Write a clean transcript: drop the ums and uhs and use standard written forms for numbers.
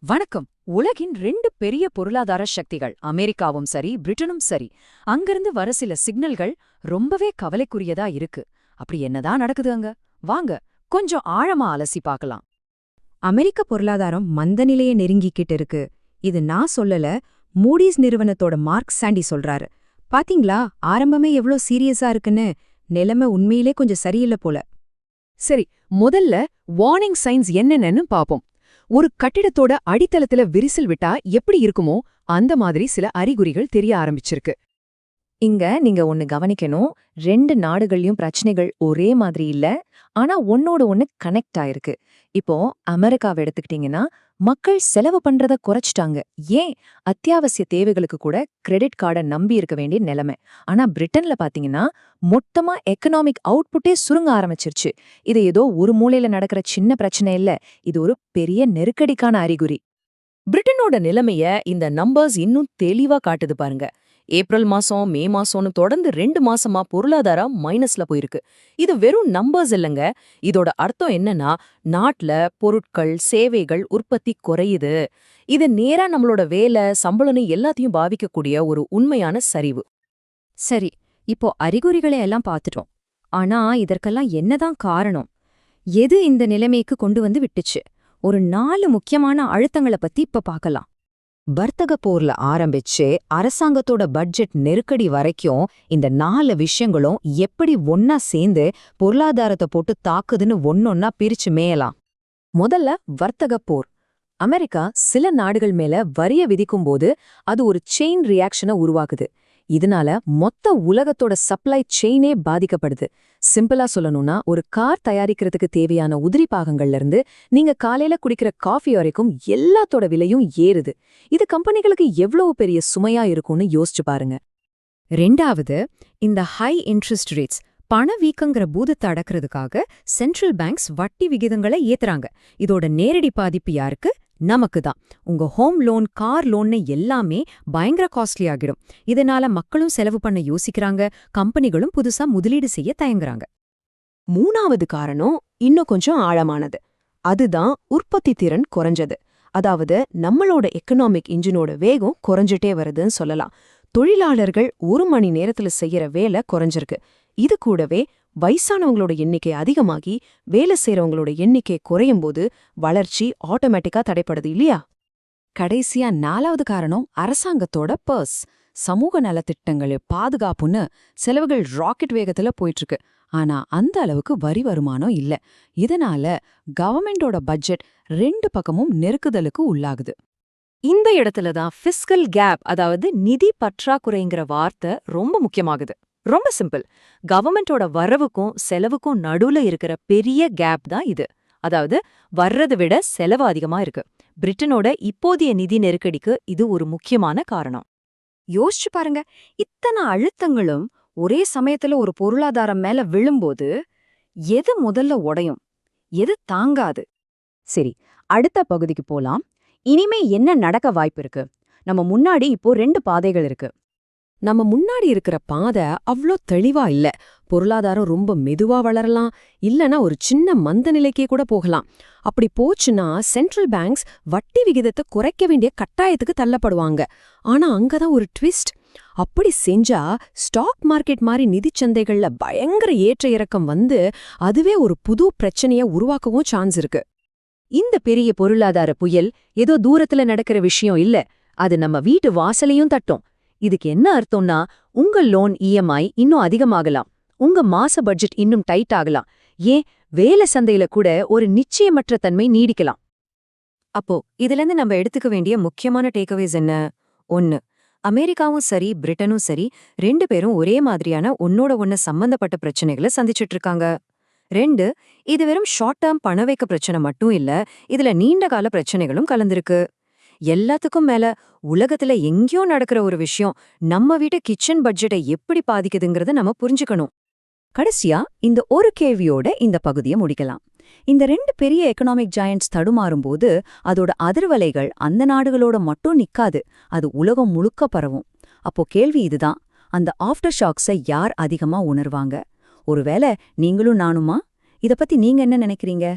வணக்கம். உலகின் 2 பெரிய பொருளாதார சக்திகள் அமெரிக்காவும் சரி பிரிட்டனும் சரி, அங்கிருந்து வர சில சிக்னல்கள் ரொம்பவே கவலைக்குரியதா இருக்கு. அப்படி என்னதான் நடக்குது அங்க? வாங்க கொஞ்சம் ஆழமா அலசி பார்க்கலாம். அமெரிக்க பொருளாதாரம் மந்த நிலையை நெருங்கிக்கிட்டு இருக்கு. இது நான் சொல்லல, மூடிஸ் நிறுவனத்தோட மார்க் சாண்டி சொல்றாரு. பாத்தீங்களா, ஆரம்பமே எவ்ளோ சீரியஸா இருக்குன்னு. நிலைமை உண்மையிலே கொஞ்சம் சரியில்லை போல. சரி, முதல்ல வார்னிங் சைன்ஸ் என்னென்னு பாப்போம். ஒரு கட்டிடத்தோட அடித்தளத்துல விரிசல் விட்டா எப்படி இருக்குமோ அந்த மாதிரி சில அறிகுறிகள் தெரிய ஆரம்பிச்சிருக்கு. இங்க நீங்க ஒன்னு கவனிக்கணும். 2 நாடுகள்லயும் பிரச்சனைகள் ஒரே மாதிரி இல்ல, ஆனா ஒன்னோட ஒன்னு கனெக்ட் ஆயிருக்கு. இப்போ அமெரிக்காவை எடுத்துக்கிட்டீங்கன்னா, மக்கள் செலவு பண்றத குறைச்சிட்டாங்க. ஏன், அத்தியாவசிய தேவைகளுக்கு கூட கிரெடிட் கார்டை நம்பி இருக்க வேண்டிய நிலைமை. ஆனா பிரிட்டன்ல பாத்தீங்கன்னா, மொத்தமா எக்கனாமிக் அவுட்புட்டே சுருங்க ஆரம்பிச்சிருச்சு. இது ஏதோ ஒரு மூலையில நடக்கிற சின்ன பிரச்சனை இல்ல, இது ஒரு பெரிய நெருக்கடிக்கான அறிகுறி. பிரிட்டனோட நிலைமைய இந்த நம்பர்ஸ் இன்னும் தெளிவா காட்டுது பாருங்க. ஏப்ரல் மாசம், மே மாசம்னு தொடர்ந்து 2 மாசமா பொருளாதாரம் மைனஸ்ல போயிருக்கு. இது வெறும் நம்பர்ஸ் இல்லங்க. இதோட அர்த்தம் என்னன்னா, நாட்டுல பொருட்கள், சேவைகள் உற்பத்தி குறையுது. இது நேரா நம்மளோட வேலை, சம்பளம்னு எல்லாத்தையும் பாதிக்கக்கூடிய ஒரு உண்மையான சரிவு. சரி, இப்போ அறிகுறிகளை எல்லாம் பார்த்துட்டோம். ஆனா இதற்கெல்லாம் என்னதான் காரணம்? எது இந்த நிலைமைக்கு கொண்டு வந்து விட்டுச்சு? ஒரு 4 முக்கியமான அழுத்தங்களை பத்தி இப்ப பார்க்கலாம். வர்த்தக போர்ல ஆரம்பிச்சு அரசாங்கத்தோட பட்ஜெட் நெருக்கடி வரைக்கும் இந்த 4 விஷயங்களும் எப்படி ஒன்னா சேர்ந்து பொருளாதாரத்தை போட்டு தாக்குதுன்னு ஒன்னொன்னா பிரிச்சு மேயலாம். முதல்ல வர்த்தக போர். அமெரிக்கா சில நாடுகள் மேல வரிய விதிக்கும்போது அது ஒரு செயின் ரியாக்ஷனை உருவாக்குது. இதனால மொத்த உலகத்தோட சப்ளை செயினே பாதிக்கப்படுது. சிம்பிளா சொல்லணும்னா, ஒரு கார் தயாரிக்கிறதுக்கு தேவையான உதிரி பாகங்கள்ல இருந்து நீங்க காலையில குடிக்கிற காஃபி வரைக்கும் எல்லாத்தோட விலையும் ஏறுது. இது கம்பெனிகளுக்கு எவ்வளவு பெரிய சுமையா இருக்கும்னு யோசிச்சு பாருங்க. ரெண்டாவது, இந்த ஹை இன்ட்ரெஸ்ட் ரேட்ஸ், பணவீக்கங்கிற பூதத்தை அடக்கிறதுக்காக சென்ட்ரல் பேங்க்ஸ் வட்டி விகிதங்களை ஏத்துறாங்க. இதோட நேரடி பாதிப்பு யாருக்கு? நமக்கு தான். உங்க ஹோம் லோன், கார் லோன்னு எல்லாமே பயங்கர காஸ்ட்லி ஆகிடும். இதனால மக்களும் செலவு பண்ண யோசிக்கிறாங்க, கம்பெனிகளும் புதுசா முதலீடு செய்ய தயங்குறாங்க. மூணாவது காரணம் இன்னும் கொஞ்சம் ஆழமானது. அதுதான் உற்பத்தி திறன் குறைஞ்சது. அதாவது நம்மளோட எக்கனாமிக் இன்ஜினோட வேகம் குறைஞ்சிட்டே வருதுன்னு சொல்லலாம். தொழிலாளர்கள் 1 மணி நேரத்துல செய்யற வேலை குறைஞ்சிருக்கு. இது கூடவே வயசானவங்களோட எண்ணிக்கை அதிகமாகி வேலை செய்யறவங்களோட எண்ணிக்கை குறையும் போது வளர்ச்சி ஆட்டோமேட்டிக்கா தடைப்படுது இல்லையா? கடைசியா 4வது காரணம் அரசாங்கத்தோட பர்ஸ். சமூக நலத்திட்டங்கள், பாதுகாப்புன்னு செலவுகள் ராக்கெட் வேகத்துல போயிட்டு இருக்கு. ஆனா அந்த அளவுக்கு வரி வருமானம் இல்ல. இதனால கவர்மெண்டோட பட்ஜெட் 2 பக்கமும் நெருக்குதலுக்கு உள்ளாகுது. இந்த இடத்துல தான் ஃபிஸ்கல் கேப், அதாவது நிதி பற்றாக்குறைங்கிற வார்த்தை ரொம்ப முக்கியமாகுது. ரொம்ப சிம்பிள். கவர்மெண்டோட வரவுக்கும் செலவுக்கும் நடுவுல இருக்கிற பெரிய கேப் தான் இது. அதாவது வர்றதை விட செலவு அதிகமா இருக்கு. பிரிட்டனோட இப்போதைய நிதி நெருக்கடிக்கு இது ஒரு முக்கியமான காரணம். யோசிச்சு பாருங்க, இத்தனை அழுத்தங்களும் ஒரே சமயத்துல ஒரு பொருளாதாரம் மேல விழும்போது எது முதல்ல உடையும், எது தாங்காது? சரி, அடுத்த பகுதிக்கு போலாம். இனிமே என்ன நடக்க வாய்ப்பு இருக்கு? நம்ம முன்னாடி இப்போ 2 பாதைகள் இருக்கு. நம்ம முன்னாடி இருக்கிற பாதை அவ்ளோ தெளிவா இல்ல. பொருளாதாரம் ரொம்ப மெதுவா வளரலாம், இல்லனா ஒரு சின்ன மந்த நிலைக்கே கூட போகலாம். அப்படி போச்சுன்னா சென்ட்ரல் பேங்க்ஸ் வட்டி விகிதத்தை குறைக்க வேண்டிய கட்டாயத்துக்கு தள்ளப்படுவாங்க. ஆனா அங்கதான் ஒரு ட்விஸ்ட். அப்படி செஞ்சா ஸ்டாக் மார்க்கெட் மாதிரி நிதிச்சந்தைகள்ல பயங்கர ஏற்ற இறக்கம் வந்து அதுவே ஒரு புது பிரச்சனைய உருவாக்கவும் சான்ஸ் இருக்கு. இந்த பெரிய பொருளாதார புயல் ஏதோ தூரத்துல நடக்கிற விஷயம் இல்ல, அது நம்ம வீட்டு வாசலையும் தட்டும். இதுக்கு என்ன அர்த்தம்னா, உங்க லோன் இஎம்ஐ இன்னும் அதிகமாகலாம், உங்க மாச பட்ஜெட் இன்னும் டைட் ஆகலாம், ஏன் வேலை சந்தையில கூட ஒரு நிச்சயமற்ற தன்மை நீடிக்கலாம். அப்போ இதுல இருந்து நம்ம எடுத்துக்க வேண்டிய முக்கியமான டேக்அவேஸ் என்ன? 1, அமெரிக்காவும் சரி பிரிட்டனும் சரி 2 பேரும் ஒரே மாதிரியான ஒன்னோட ஒன்னு சம்பந்தப்பட்ட பிரச்சனைகளை சந்திச்சிட்டு இருக்காங்க. 2, இது வெறும் ஷார்ட் டேர்ம் பணவீக்க பிரச்சனை மட்டும் இல்ல, இதுல நீண்ட கால பிரச்சனைகளும் கலந்திருக்கு. எல்லாத்துக்கும் மேல உலகத்துல எங்கேயோ நடக்கிற ஒரு விஷயம் நம்ம வீட்டு கிச்சன் பட்ஜெட்டை எப்படி பாதிக்குதுங்கிறத நம்ம புரிஞ்சுக்கணும். கடைசியா இந்த ஒரு கேள்வியோட இந்த பகுதியை முடிக்கலாம். இந்த 2 பெரிய எக்கனாமிக் ஜாயண்ட்ஸ் தடுமாறும்போது அதோட அதிர்வலைகள் அந்த நாடுகளோட மட்டும் நிக்காது, அது உலகம் முழுக்க பரவும். அப்போ கேள்வி இதுதான், அந்த ஆஃப்டர் ஷாக்ஸை யார் அதிகமா உணர்வாங்க? ஒருவேளை நீங்களும் நானுமா? இத பத்தி நீங்க என்ன நினைக்கிறீங்க?